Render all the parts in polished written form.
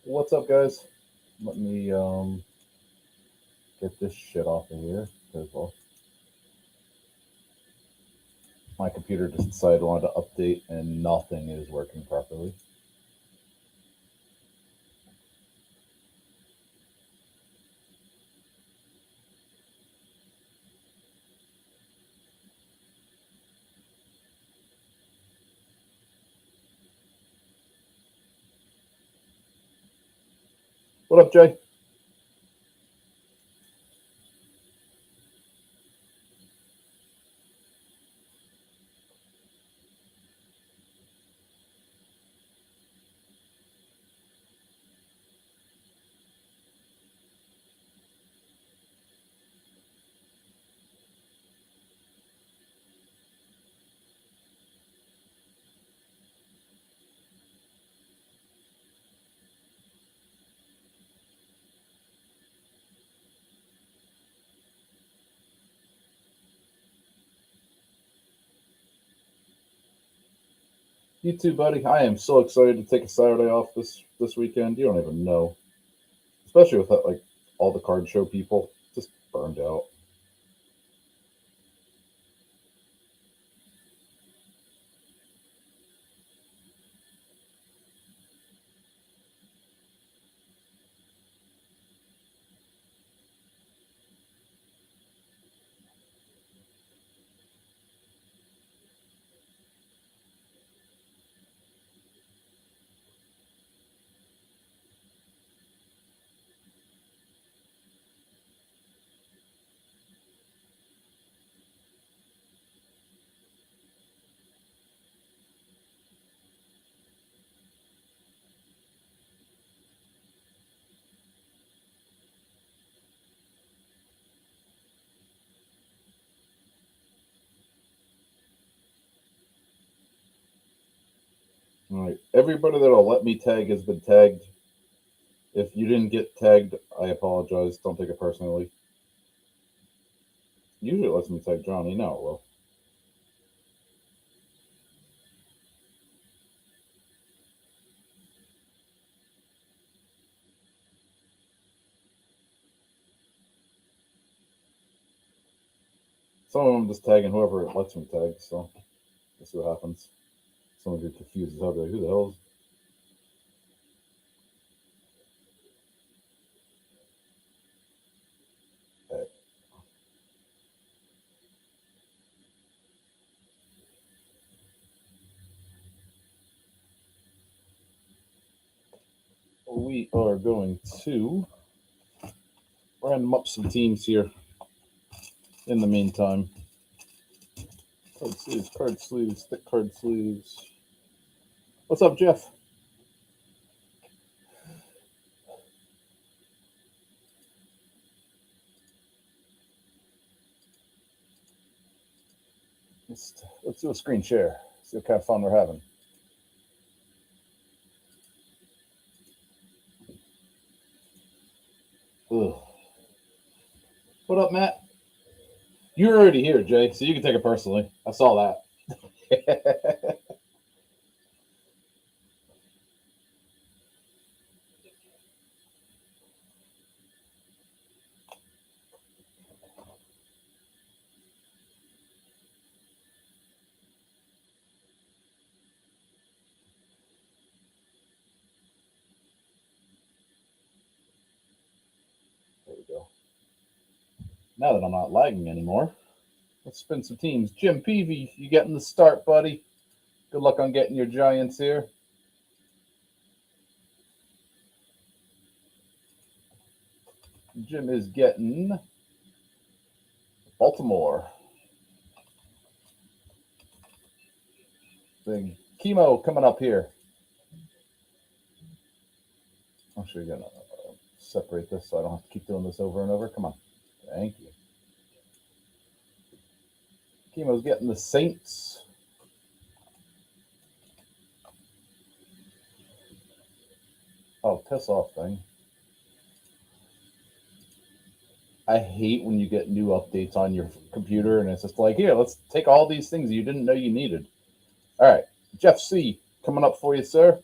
What's up, guys? Let me get this shit off of here because well, my computer just decided I wanted to update and nothing is working properly. What up, Jay? You too, buddy. I am so excited to take a Saturday off this weekend. You don't even know, especially with that, like all the card show people just burned out. All right, everybody that'll let me tag has been tagged. If you didn't get tagged, I apologize. Don't take it personally. Usually it lets me tag Johnny. Now it will. Some of them just tagging whoever it lets me tag. So let's see what happens. Some of you confused as hell. Like, who the hell is that? We are going to random up some teams here in the meantime. Card sleeves, thick card sleeves. What's up, Jeff? Let's do a screen share. See what kind of fun we're having. Ugh. What up, Matt? You're already here, Jay, so you can take it personally. I saw that. There we go. Now that I'm not lagging anymore, let's spin some teams. Jim Peavy, you getting the start, buddy? Good luck on getting your Giants here. Jim is getting Baltimore. Big chemo coming up here. I'm sure you're gonna separate this so I don't have to keep doing this over and over. Come on. Thank you. Chemo's getting the Saints. Oh, piss off thing. I hate when you get new updates on your computer and it's just like, here, let's take all these things you didn't know you needed. All right. Jeff C. coming up for you, sir.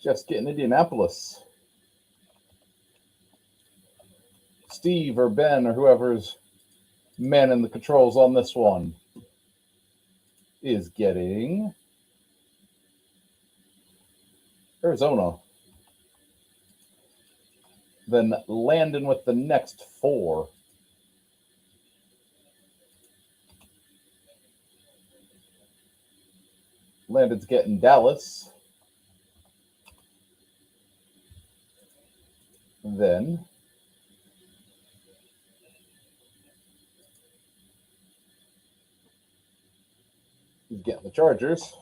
Jeff's getting Indianapolis. Steve or Ben or whoever's manning the controls on this one is getting Arizona. Then Landon with the next 4. Landon's getting Dallas. Then he's getting the Chargers.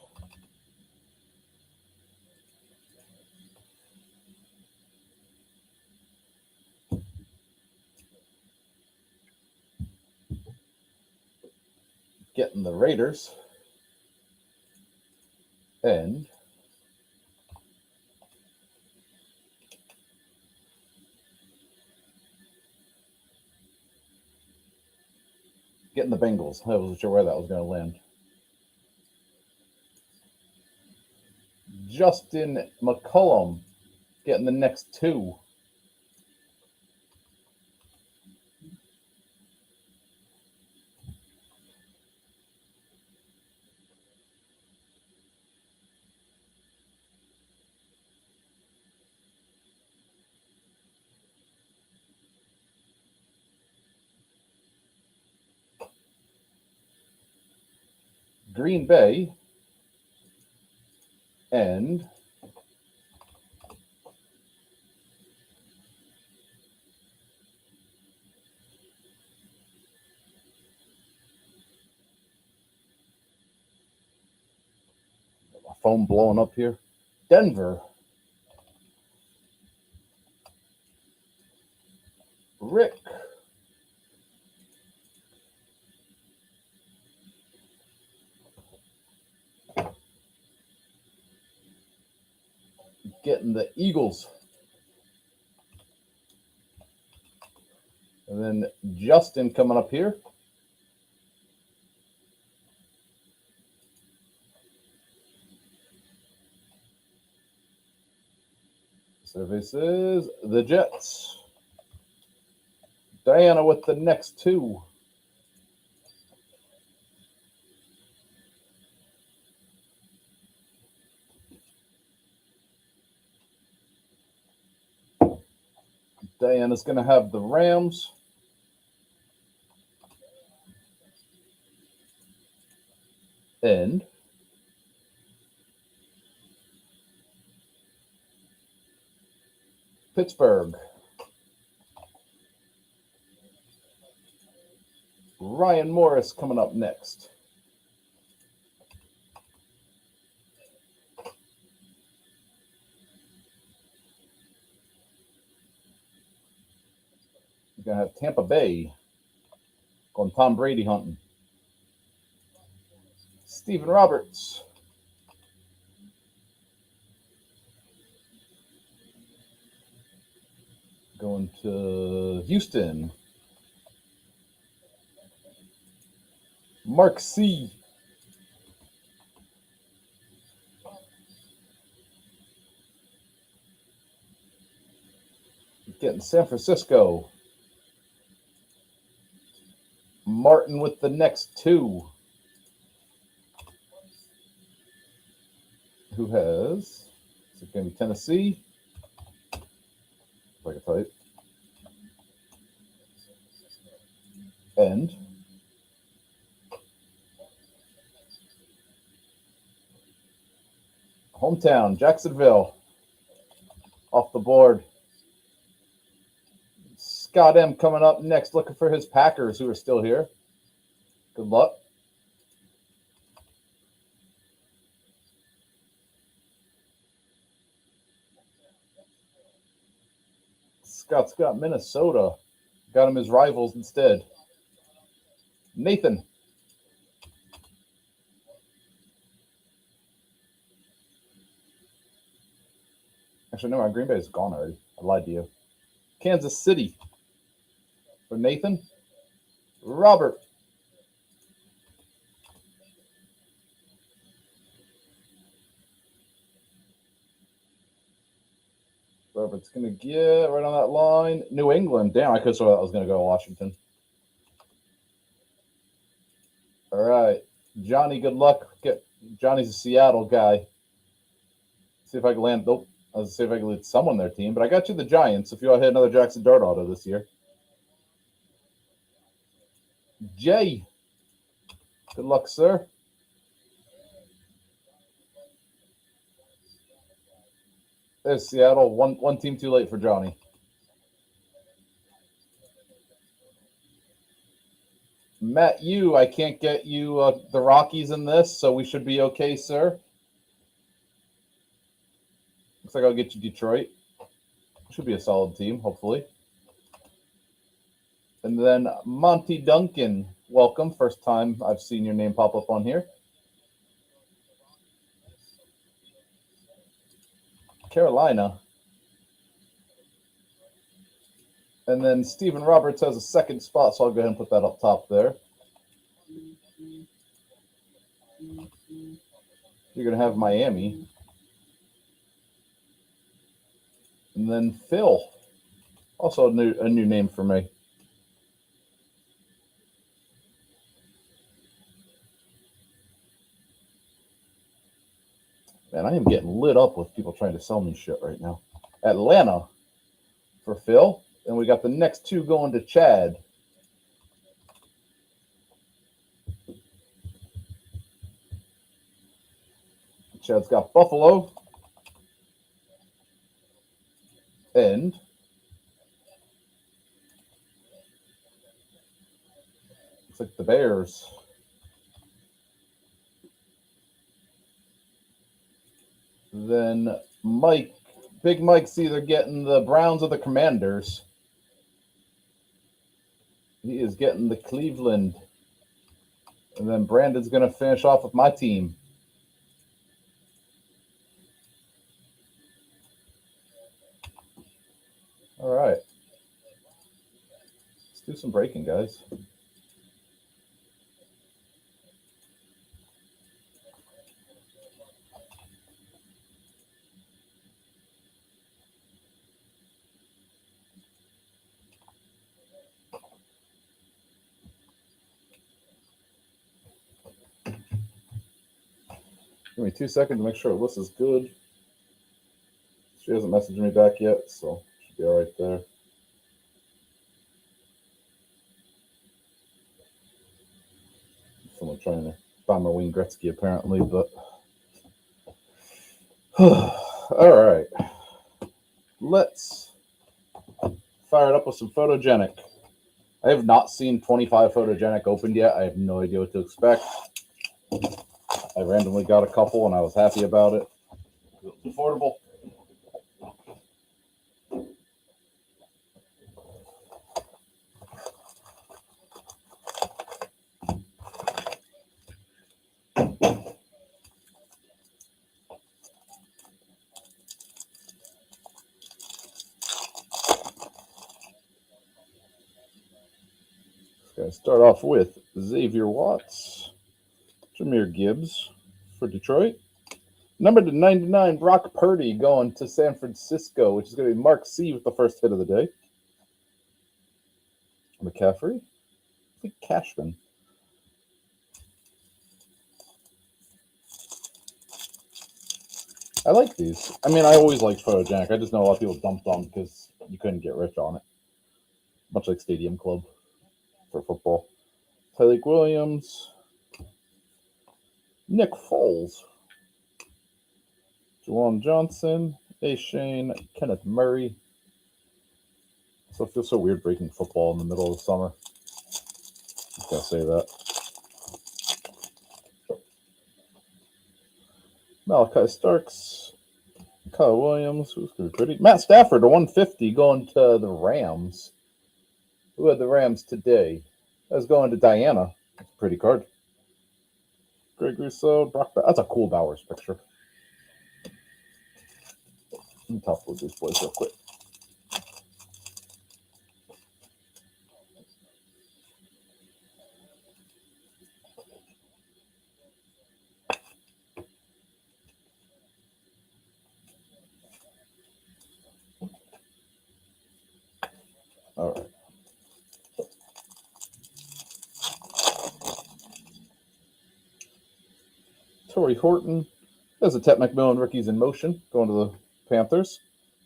Getting the Raiders. And getting the Bengals. I wasn't sure where that was going to land. Justin McCullum getting the next 2. Green Bay and my phone blowing up here. Denver. Rick. Getting the Eagles. And then Justin coming up here. Services, the Jets. Diana with the next 2. Diana's going to have the Rams. And Pittsburgh. Ryan Morris coming up next. You're going to have Tampa Bay going Tom Brady hunting. Stephen Roberts. Going to Houston. Mark C. Getting San Francisco. Martin with the next 2. Who has? Is it going to be Tennessee? If I can type. And hometown, Jacksonville. Off the board. Scott M coming up next, looking for his Packers, who are still here. Good luck. Scott's got Minnesota. Got him his rivals instead. Nathan. Actually, no, Green Bay is gone already. I lied to you. Kansas City. For Nathan. Robert. Whoever it's going to get right on that line. New England. Damn, I could have sworn that was going to go to Washington. All right. Johnny, good luck. Johnny's a Seattle guy. See if I can land. Nope. I was see if I can lead someone their team, but I got you the Giants. If you want to hit another Jackson Dart auto this year, Jay. Good luck, sir. There's Seattle. One team too late for Johnny. Matt, I can't get you the Rockies in this, so we should be okay, sir. Looks like I'll get you Detroit. Should be a solid team, hopefully. And then Monty Duncan, welcome. First time I've seen your name pop up on here. Carolina. And then Stephen Roberts has a second spot, so I'll go ahead and put that up top there. You're going to have Miami. And then Phil. Also a new name for me. Man, I am getting lit up with people trying to sell me shit right now. Atlanta for Phil. And we got the next two going to Chad. Chad's got Buffalo. And looks like the Bears. Then Big Mike's either getting the Browns or the Commanders. He is getting the Cleveland. And then Brandon's going to finish off with my team. All right. Let's do some breaking, guys. Give me 2 seconds to make sure this is good. She hasn't messaged me back yet, so should be all right there. Someone trying to find my Wayne Gretzky, apparently, but all right. Let's fire it up with some Photogenic. I have not seen 25 Photogenic opened yet. I have no idea what to expect. I randomly got a couple and I was happy about it. It was affordable. Going to start off with Xavier Watts, Jahmyr Gibbs for Detroit. Number to 99, Brock Purdy going to San Francisco, which is going to be Mark C with the first hit of the day. McCaffrey. I think Cashman. I like these. I mean, I always liked Photogenic. I just know a lot of people dumped on because you couldn't get rich on it. Much like Stadium Club for football. Tyreek Williams. Nick Foles. Juwan Johnson. A. Shane. Kenneth Murray. So it feels so weird breaking football in the middle of the summer. Just gotta say that. Malachi Starks. Kyle Williams. Who's going to be pretty? Matt Stafford to 150 going to the Rams. Who had the Rams today? That was going to Diana. That's a pretty card. Greg Rousseau. That's a cool Bowers picture. Let me talk with these boys real quick. Torrey Horton. There's a Tet McMillan rookies in motion going to the Panthers.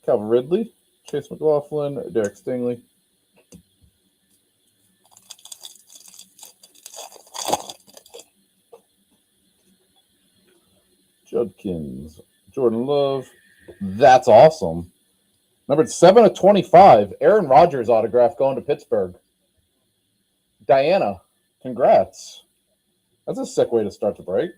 Calvin Ridley, Chase McLaughlin, Derek Stingley. Judkins, Jordan Love. That's awesome. Numbered 7/25. Aaron Rodgers autograph going to Pittsburgh. Diana, congrats. That's a sick way to start the break.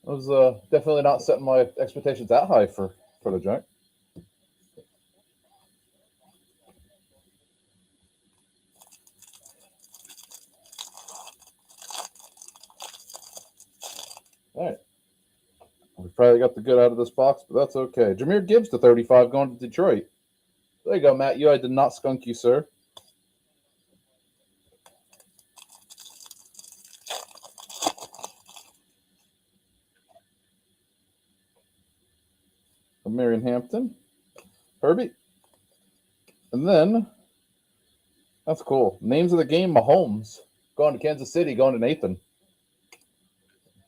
I was definitely not setting my expectations that high for the joint. All right. We probably got the good out of this box, but that's okay. Jahmyr Gibbs /35 going to Detroit. There you go, Matt. I did not skunk you, sir. Marion Hampton. Herbie. And then, that's cool. Names of the game, Mahomes. Going to Kansas City, going to Nathan.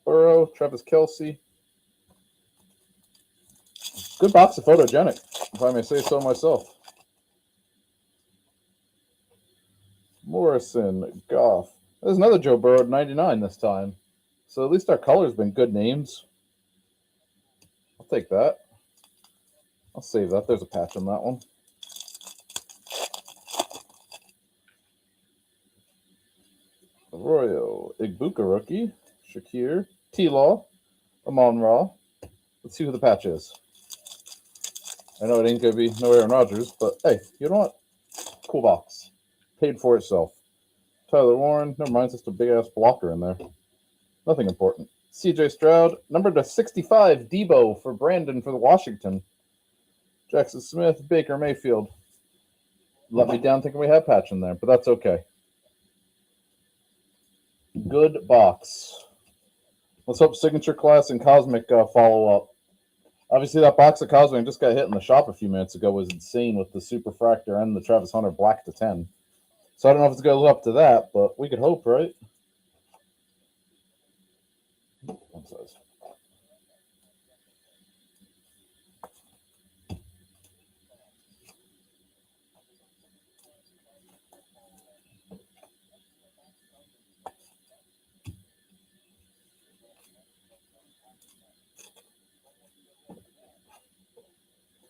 Burrow, Travis Kelce. Good box of photogenic, if I may say so myself. Morrison, Goff. There's another Joe Burrow, 99 this time. So at least our color's been good names. I'll take that. I'll save that. There's a patch on that one. Arroyo, Igbuka rookie, Shakir, T-Law, Amon-Ra. Let's see who the patch is. I know it ain't going to be no Aaron Rodgers, but hey, you know what? Cool box. Paid for itself. Tyler Warren. Never mind, just a big-ass blocker in there. Nothing important. CJ Stroud. Number /65, Debo for Brandon for the Washington. Jackson Smith, Baker Mayfield. Let me down thinking we have patch in there, but that's okay. Good box. Let's hope Signature Class and Cosmic follow up. Obviously, that box of Cosmic just got hit in the shop a few minutes ago was insane with the Superfractor and the Travis Hunter Black /10. So I don't know if it's going to live up to that, but we could hope, right? One size.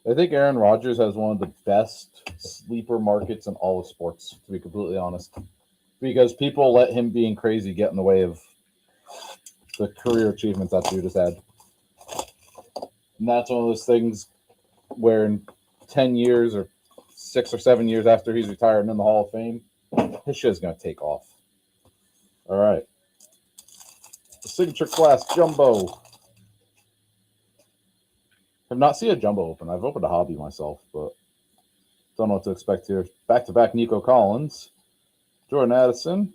I think Aaron Rodgers has one of the best sleeper markets in all of sports, to be completely honest. Because people let him being crazy get in the way of the career achievements that dude has had. And that's one of those things where in 10 years or 6 or 7 years after he's retired and in the Hall of Fame, his shit is going to take off. All right. The Signature Class Jumbo. I've not seen a jumbo open. I've opened a hobby myself, but don't know what to expect here. Back-to-back Nico Collins. Jordan Addison.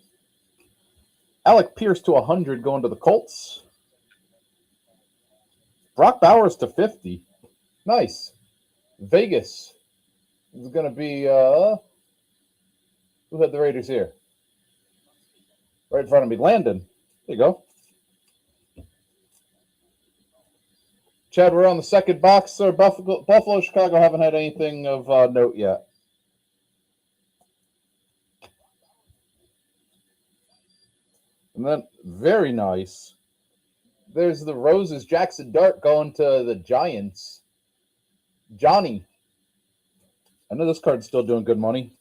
Alec Pierce /100 going to the Colts. Brock Bowers /50. Nice. Vegas. This is going to be, who had the Raiders here? Right in front of me. Landon. There you go. Chad, we're on the second box, sir. Buffalo, Chicago haven't had anything of note yet. And then, very nice. There's the Roses. Jackson Dart going to the Giants. Johnny. I know this card's still doing good money.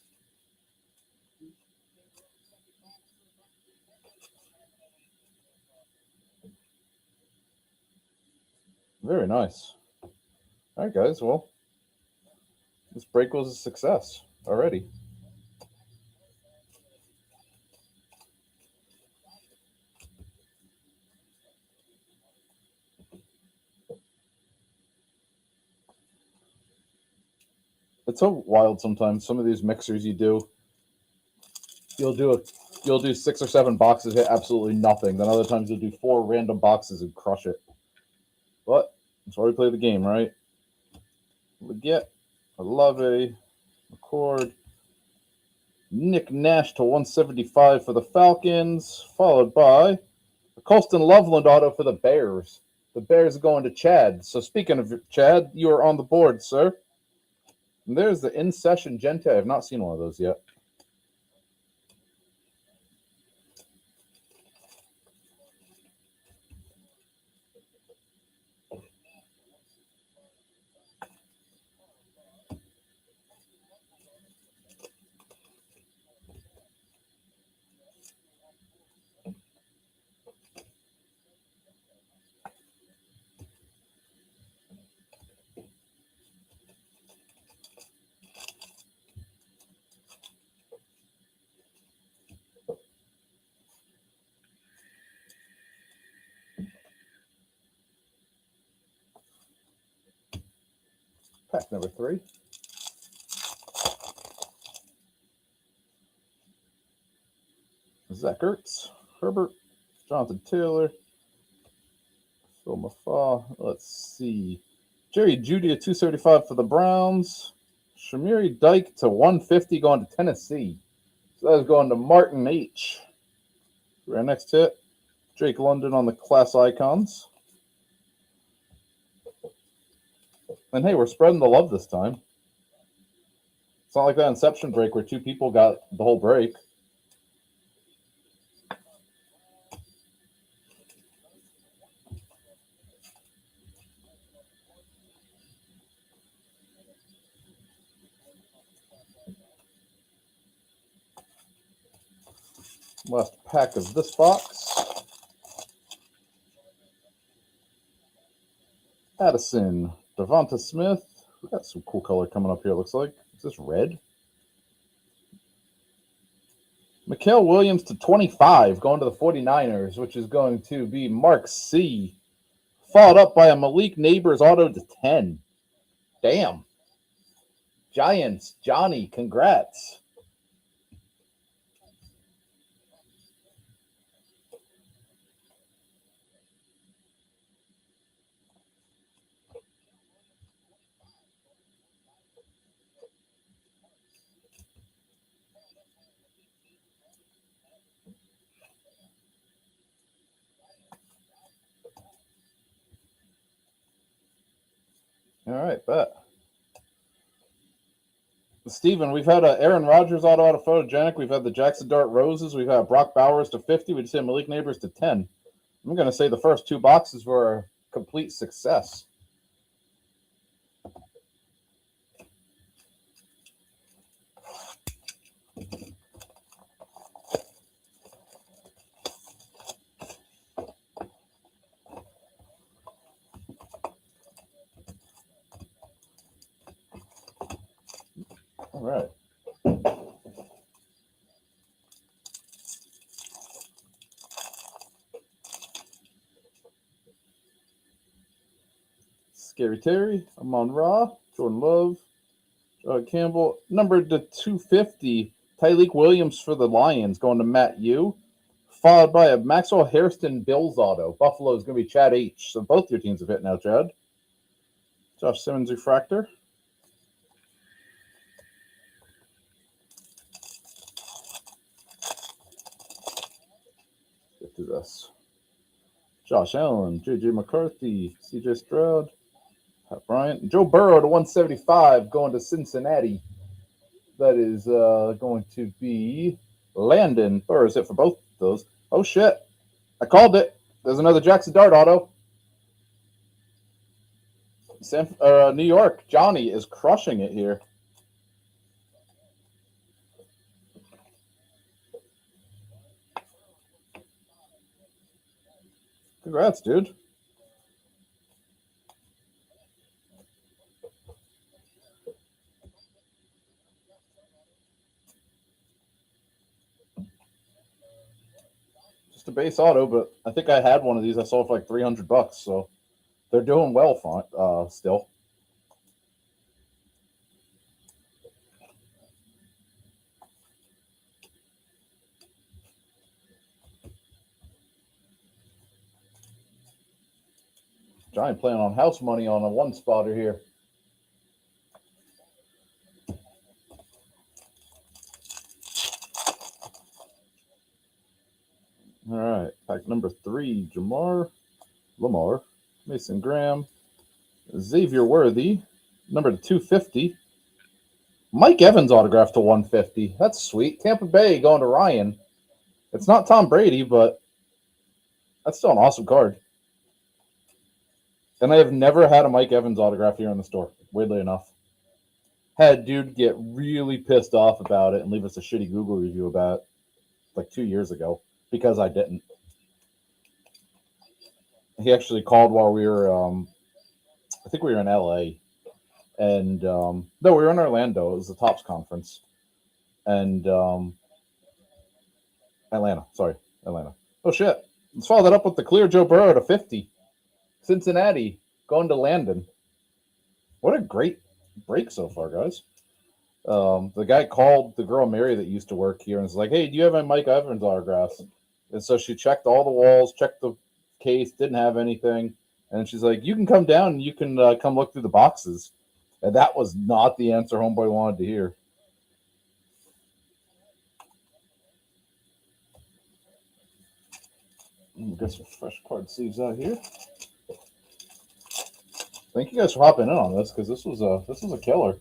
Very nice. All right, guys. Well, this break was a success already. It's so wild sometimes. Some of these mixers you do, you'll do 6 or 7 boxes, hit absolutely nothing. Then other times you'll do 4 random boxes and crush it. But that's why we play the game, right? Leggett, Olave, McCoy. cord. Nick Nash to 175 for the Falcons, followed by a Colston Loveland auto for the Bears. The Bears are going to Chad. So speaking of Chad, you are on the board, sir. And there's the in-session Gente. I have not seen one of those yet. Pack number 3. Zach Ertz, Herbert, Jonathan Taylor, Phil Mafah. Let's see. Jerry Jeudy to 275 for the Browns. Shamiri Dyke to 150 going to Tennessee. So that is going to Martin H. Our next hit, Drake London on the class icons. And hey, we're spreading the love this time. It's not like that Inception break where 2 people got the whole break. Last pack of this box. Addison, Devonta Smith. We got some cool color coming up here, it looks like. Is this red? Mikael Williams to 25, going to the 49ers, which is going to be Mark C. Followed up by a Malik Neighbors auto to 10. Damn. Giants, Johnny, congrats. All right, bet. Steven, we've had Aaron Rodgers auto out of photogenic. We've had the Jackson Dart Roses. We've had Brock Bowers to 50. We just had Malik Neighbors to 10. I'm going to say the first 2 boxes were a complete success. All right. Scary Terry, Amon Ra, Jordan Love, Campbell, numbered to 250, Tyleek Williams for the Lions, going to Matt U, followed by a Maxwell Hairston Bills auto. Buffalo is going to be Chad H. So both your teams have hit now, Chad. Josh Simmons refractor. Get to this. Josh Allen, J.J. McCarthy, C.J. Stroud, Pat Bryant, Joe Burrow to 175 going to Cincinnati. That is going to be Landon. Or is it for both of those? Oh, shit. I called it. There's another Jackson Dart auto. New York, Johnny is crushing it here. Congrats, dude. Just a base auto, but I think I had one of these. I sold for like $300, so they're doing well still. Giant playing on house money on a 1-spotter here. Cosmic number 3, Lamar, Mason Graham, Xavier Worthy, number 250. Mike Evans autograph to 150. That's sweet. Tampa Bay going to Ryan. It's not Tom Brady, but that's still an awesome card. And I have never had a Mike Evans autograph here in the store, weirdly enough. Had dude get really pissed off about it and leave us a shitty Google review about it like 2 years ago because I didn't. He actually called while we were, I think we were in LA. And no, we were in Orlando. It was the Topps conference. And Atlanta. Oh, shit. Let's follow that up with the clear Joe Burrow to 50. Cincinnati going to Landon. What a great break so far, guys. The guy called the girl Mary that used to work here and was like, hey, do you have my Mike Evans autographs? And so she checked all the walls, checked the case, didn't have anything. And she's like, you can come down and you can come look through the boxes. And that was not the answer homeboy wanted to hear. Get some fresh card sleeves out here. Thank you guys for hopping in on this because this was a killer.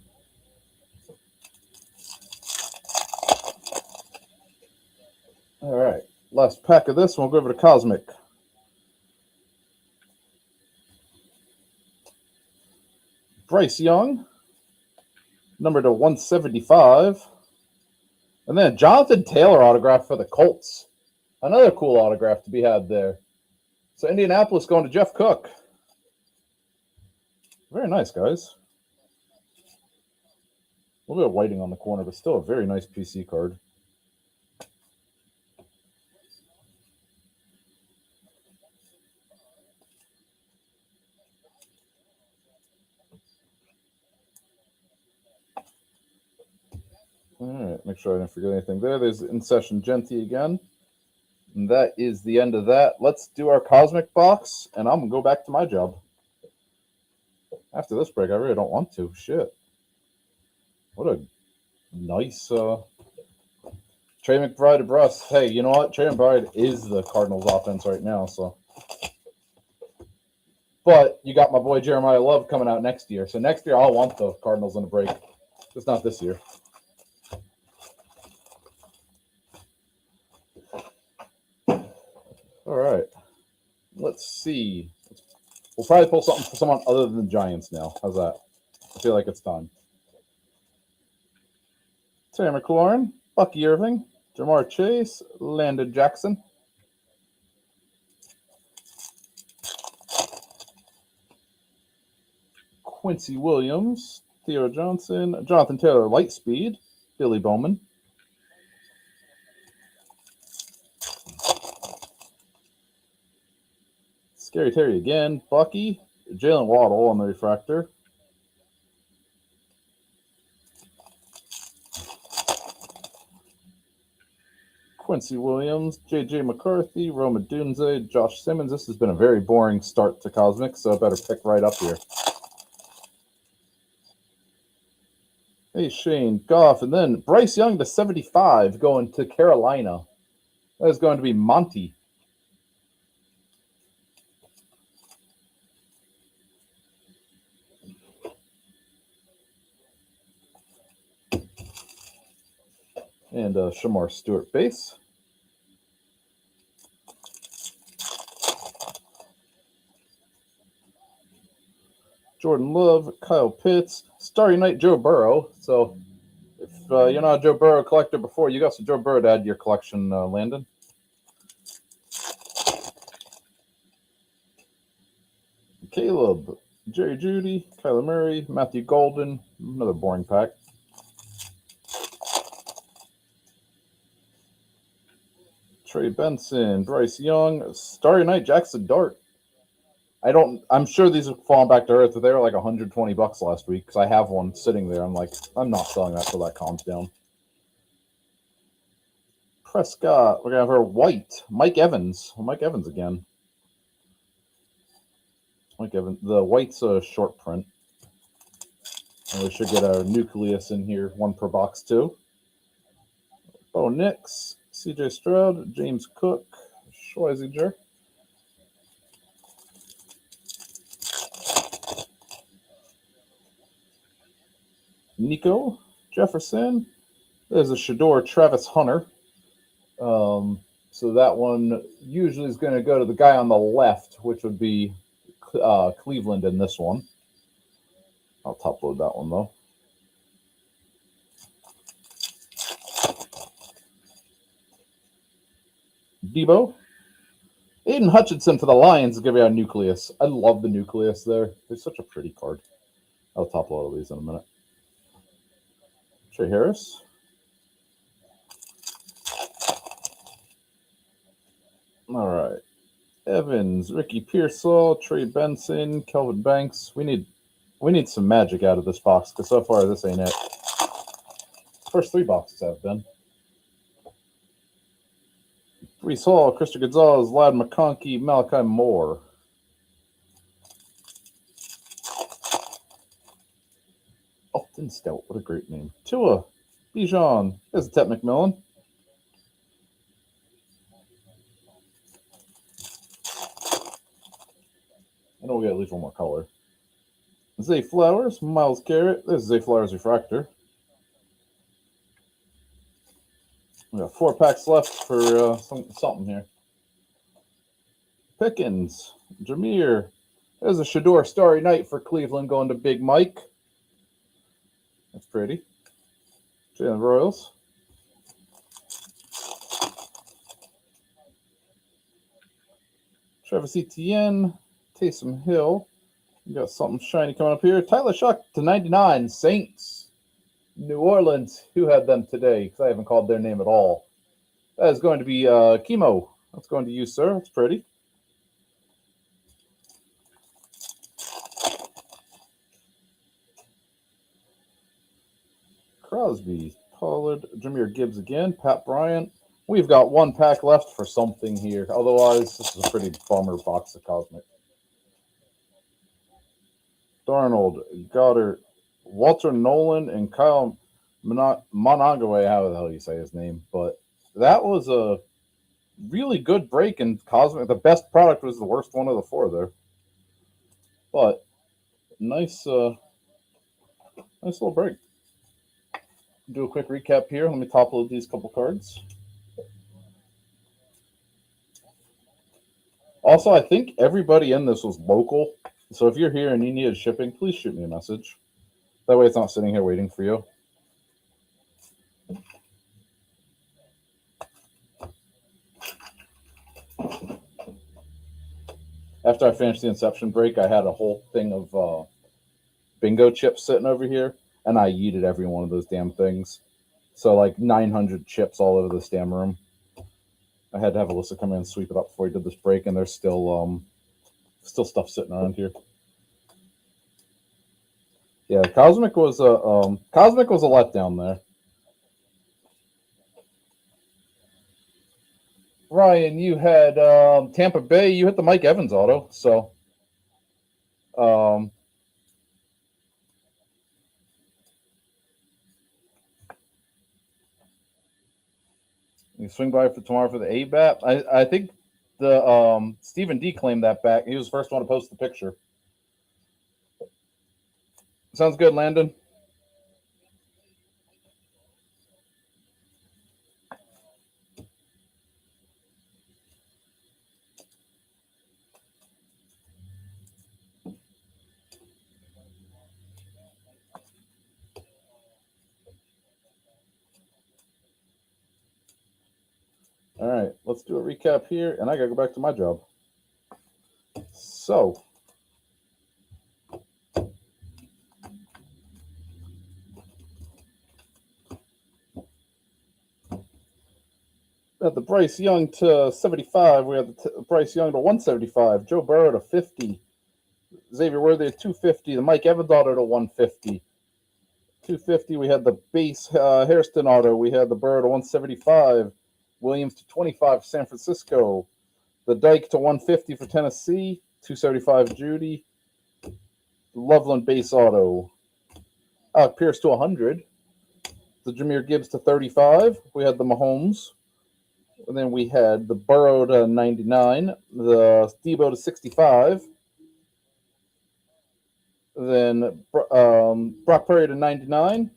All right, last pack of this. We'll go over to Cosmic. Bryce Young, number to 175, and then Jonathan Taylor autograph for the Colts. Another cool autograph to be had there. So Indianapolis going to Jeff Cook. Very nice, guys. A little bit of whiting on the corner, but still a very nice PC card. All right, make sure I didn't forget anything there. There's In Session Genty again. And that is the end of that. Let's do our Cosmic box, and I'm going to go back to my job. After this break, I really don't want to. Shit. What a nice Trey McBride to Bruss. Hey, you know what? Trey McBride is the Cardinals offense right now, so. But you got my boy Jeremiah Love coming out next year. So next year, I'll want the Cardinals in a break. Just not this year. All right. Let's see. We'll probably pull something for someone other than the Giants now. How's that? I feel like it's time. Terry McLaurin, Bucky Irving, Jamar Chase, Landon Jackson. Quincy Williams, Theo Johnson, Jonathan Taylor, Lightspeed, Billy Bowman. Scary Terry again, Bucky, Jalen Waddle on the refractor. Quincy Williams, J.J. McCarthy, Roma Dunze, Josh Simmons. This has been a very boring start to Cosmic, so I better pick right up here. Hey, Shane Goff, and then Bryce Young to 75 going to Carolina. That is going to be Monty. And Shamar Stewart base. Jordan Love, Kyle Pitts, Starry Night Joe Burrow. So if you're not a Joe Burrow collector before, you got some Joe Burrow to add to your collection, Landon. Caleb, Jerry Jeudy, Kyler Murray, Matthew Golden. Another boring pack. Trey Benson, Bryce Young, Starry Night Jackson Dart. I'm sure these are falling back to earth, but they were like $120 last week because I have one sitting there. I'm like, I'm not selling that till that calms down. Prescott, we're gonna have her white. Mike Evans. Mike Evans again. Mike Evans. The white's a short print. And we should get our nucleus in here, one per box too. Bo Nix, CJ Stroud, James Cook, Schweiziger. Nico Jefferson. There's a Shador Travis Hunter. So that one usually is going to go to the guy on the left, which would be Cleveland in this one. I'll top load that one though. Debo. Aiden Hutchinson for the Lions is going to be on Nucleus. I love the Nucleus there. It's such a pretty card. I'll top load all these in a minute. Trey Harris. All right. Evans, Ricky Pearsall, Trey Benson, Kelvin Banks. We need some magic out of this box because so far this ain't it. First 3 boxes have been. Brees Hall, Christian Gonzalez, Lad McConkey, Malachi Moore. Upton Stout, what a great name. Tua, Bijan, there's a Tet McMillan. I know we got at least one more color. Zay Flowers, Miles Garrett. There's Zay Flowers Refractor. We got 4 packs left for something here. Pickens, Jameer. There's a Shador Starry Night for Cleveland going to Big Mike. That's pretty. Jalen Royals. Travis Etienne, Taysom Hill. We got something shiny coming up here. Tyler Shuck /99, Saints. New Orleans. Who had them today? Because I haven't called their name at all. That is going to be Chemo. That's going to you, sir. That's pretty. Crosby, Pollard, Jahmyr Gibbs again, Pat Bryant. We've got 1 pack left for something here. Otherwise, this is a pretty bummer box of Cosmic. Darnold, Goddard, Walter Nolan, and Kyle Monagaway, how the hell you say his name. But that was a really good break in Cosmic. The best product was the worst one of the 4 there. But nice little break. Do a quick recap here. Let me top load these couple cards. Also, I think everybody in this was local. So if you're here and you needed shipping, please shoot me a message. That way it's not sitting here waiting for you. After I finished the Inception break, I had a whole thing of bingo chips sitting over here, and I yeeted every one of those damn things. So like 900 chips all over this damn room. I had to have Alyssa come in and sweep it up before we did this break, and there's still stuff sitting around here. Yeah, Cosmic was a letdown there. Ryan, you had Tampa Bay. You hit the Mike Evans auto, so you swing by for tomorrow for the ABAP. I think the Stephen D claimed that back. He was the first one to post the picture. Sounds good, Landon. All right, let's do a recap here, and I gotta go back to my job. So, at the Bryce Young to 75, we have the Bryce Young to 175, Joe Burrow to 50, Xavier Worthy to 250, the Mike Evans auto to 150. 250, we had the base Hairston auto, we had the Burrow to 175, Williams to 25 for San Francisco, the Dyke to 150 for Tennessee, 275 Judy, Loveland base auto, Pierce to 100, the Jahmyr Gibbs to 35, we had the Mahomes, And then we had the Burrow to 99, the Debo to 65, then Brock Purdy to 99,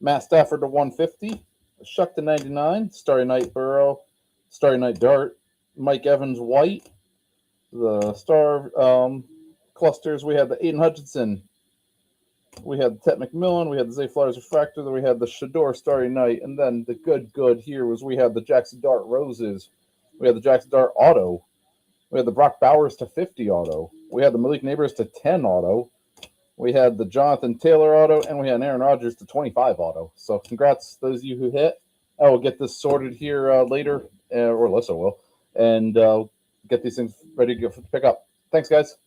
Matt Stafford to 150, Shuck to 99, Starry Night Burrow, Starry Night Dart, Mike Evans White, the star clusters. We had the Aiden Hutchinson, we had the Tet McMillan, we had the Zay Flowers Refractor, then we had the Shador Starry Night, and then the good here was we had the Jackson Dart Roses, we had the Jackson Dart Auto, we had the Brock Bowers to 50 auto, we had the Malik Neighbors to 10 auto, we had the Jonathan Taylor auto, and we had Aaron Rodgers to 25 auto. So congrats those of you who hit. I will get this sorted here later, or Alyssa will, and get these things ready to pick up. Thanks, guys.